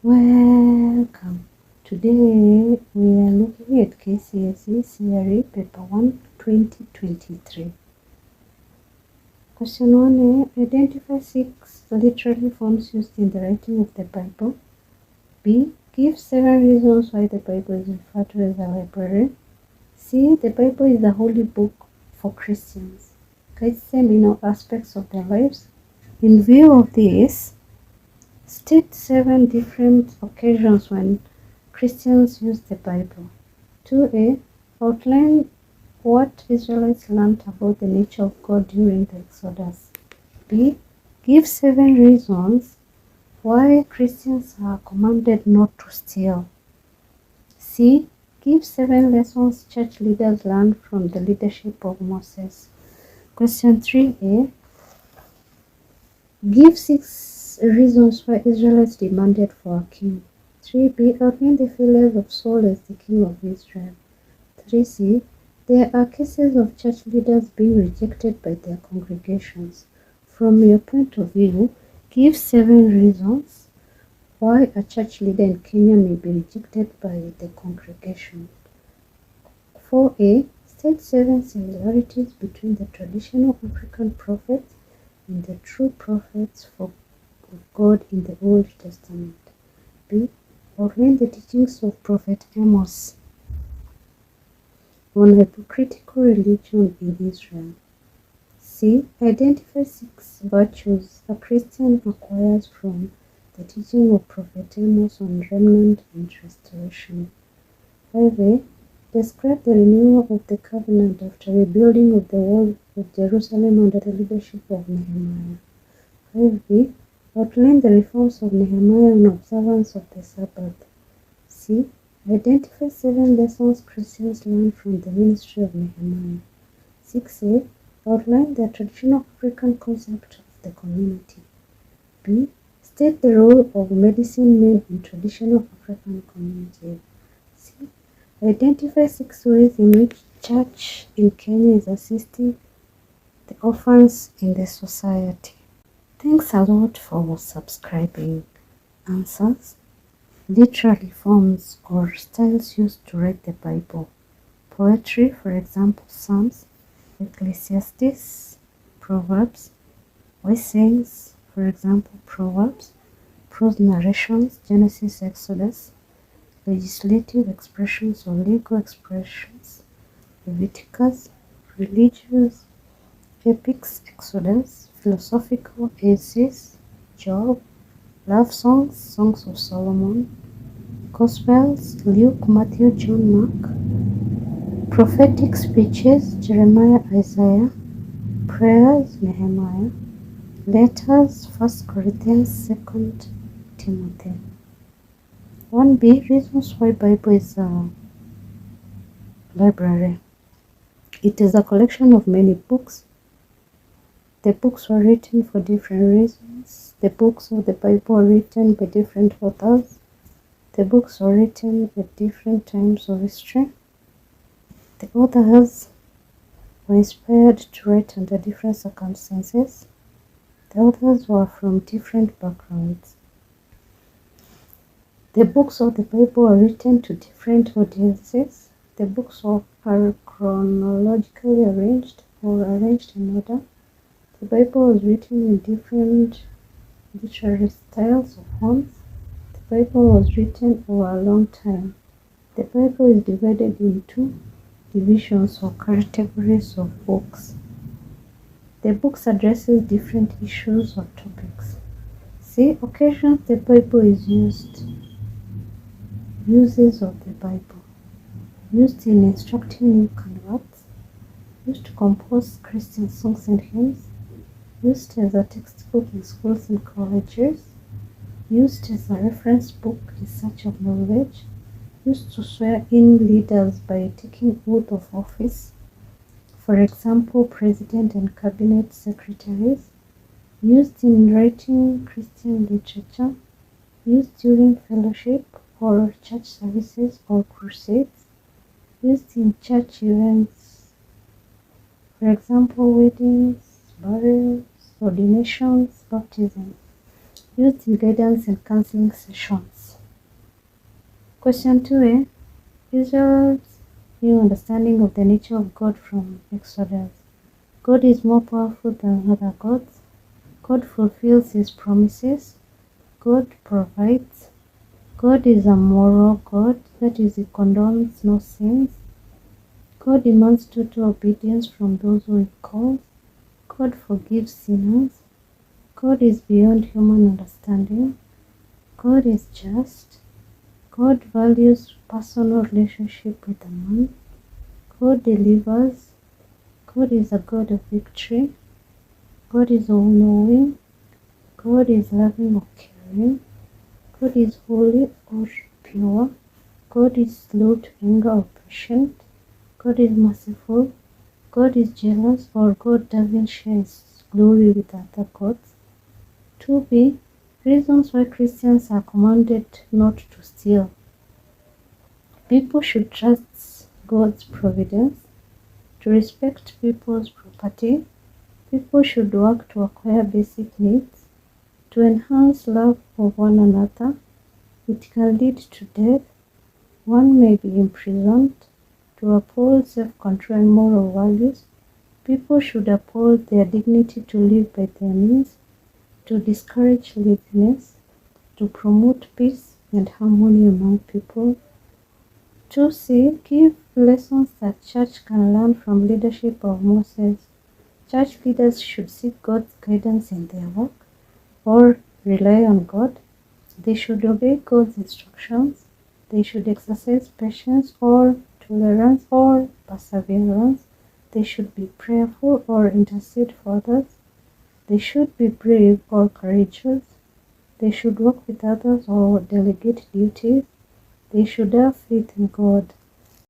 Welcome. Today we are looking at KCSE CRE Paper 1 2023. Question 1A. Identify 6 literary forms used in the writing of the Bible. B. Give 7 reasons why the Bible is referred to as a library. C. The Bible is the holy book for Christians. Guides them in all aspects of their lives. In view of this, state 7 different occasions when Christians use the Bible. 2A. Outline what Israelites learned about the nature of God during the Exodus. B. Give 7 reasons why Christians are commanded not to steal. C. Give 7 lessons church leaders learned from the leadership of Moses. Question 3A. Give 6 reasons why Israelites demanded for a king. 3B. Outline the failures of Saul as the king of Israel. 3C. There are cases of church leaders being rejected by their congregations. From your point of view, give 7 reasons why a church leader in Kenya may be rejected by the congregation. 4A. State 7 similarities between the traditional African prophets and the true prophets of God in the Old Testament. B. Outline the teachings of Prophet Amos on hypocritical religion in Israel. C. Identify 6 virtues a Christian acquires from the teaching of Prophet Amos on remnant and restoration. 5A. Describe the renewal of the covenant after rebuilding of the wall of Jerusalem under the leadership of Nehemiah. 5B. Outline the reforms of Nehemiah on observance of the Sabbath. C. Identify 7 lessons Christians learn from the ministry of Nehemiah. 6A. Outline the traditional African concept of the community. B. State the role of medicine men in traditional African communities. C. Identify 6 ways in which church in Kenya is assisting the orphans in the society. Thanks a lot for subscribing. Answers: literary forms or styles used to write the Bible. Poetry, for example, Psalms, Ecclesiastes, Proverbs. Voice sayings, for example, Proverbs. Prose narrations, Genesis, Exodus. Legislative expressions or legal expressions, Leviticus. Religious epics, Exodus. Philosophical essays, Job. Love songs, Songs of Solomon. Gospels, Luke, Matthew, John, Mark. Prophetic speeches, Jeremiah, Isaiah. Prayers, Nehemiah. Letters, 1 Corinthians, 2 Timothy. 1B. Reasons why Bible is a library. It is a collection of many books. The books were written for different reasons. The books of the Bible were written by different authors. The books were written at different times of history. The authors were inspired to write under different circumstances. The authors were from different backgrounds. The books of the Bible are written to different audiences. The books are chronologically arranged or arranged in order. The Bible was written in different literary styles or forms. The Bible was written over a long time. The Bible is divided into divisions or categories of books. The books addresses different issues or topics. See, occasions the Bible is used. Uses of the Bible. Used in instructing new converts. Used to compose Christian songs and hymns. Used as a textbook in schools and colleges. Used as a reference book in search of knowledge. Used to swear in leaders by taking oath of office. For example, president and cabinet secretaries. Used in writing Christian literature. Used during fellowship or church services or crusades. Used in church events, for example, weddings, burials, ordinations, baptism. Used in guidance and counseling sessions. Question 2a. Israel's new understanding of the nature of God from Exodus. God is more powerful than other gods. God fulfills his promises. God provides. God is a moral God, that is, he condones no sins. God demands total obedience from those who he calls. God forgives sinners. God is beyond human understanding. God is just. God values personal relationship with a man. God delivers. God is a God of victory. God is all-knowing. God is loving or caring. God is holy or pure. God is slow to anger or patient. God is merciful. God is jealous, or God doesn't share his glory with other gods. 2b. Reasons why Christians are commanded not to steal. People should trust God's providence, to respect people's property. People should work to acquire basic needs, to enhance love of one another. It can lead to death. One may be imprisoned. To uphold self-control and moral values, people should uphold their dignity to live by their means, to discourage laziness, to promote peace and harmony among people. 2c. Give lessons that church can learn from leadership of Moses. Church leaders should seek God's guidance in their work or rely on God. They should obey God's instructions. They should exercise patience or tolerance or perseverance. They should be prayerful or intercede for others. They should be brave or courageous. They should work with others or delegate duties. They should have faith in God.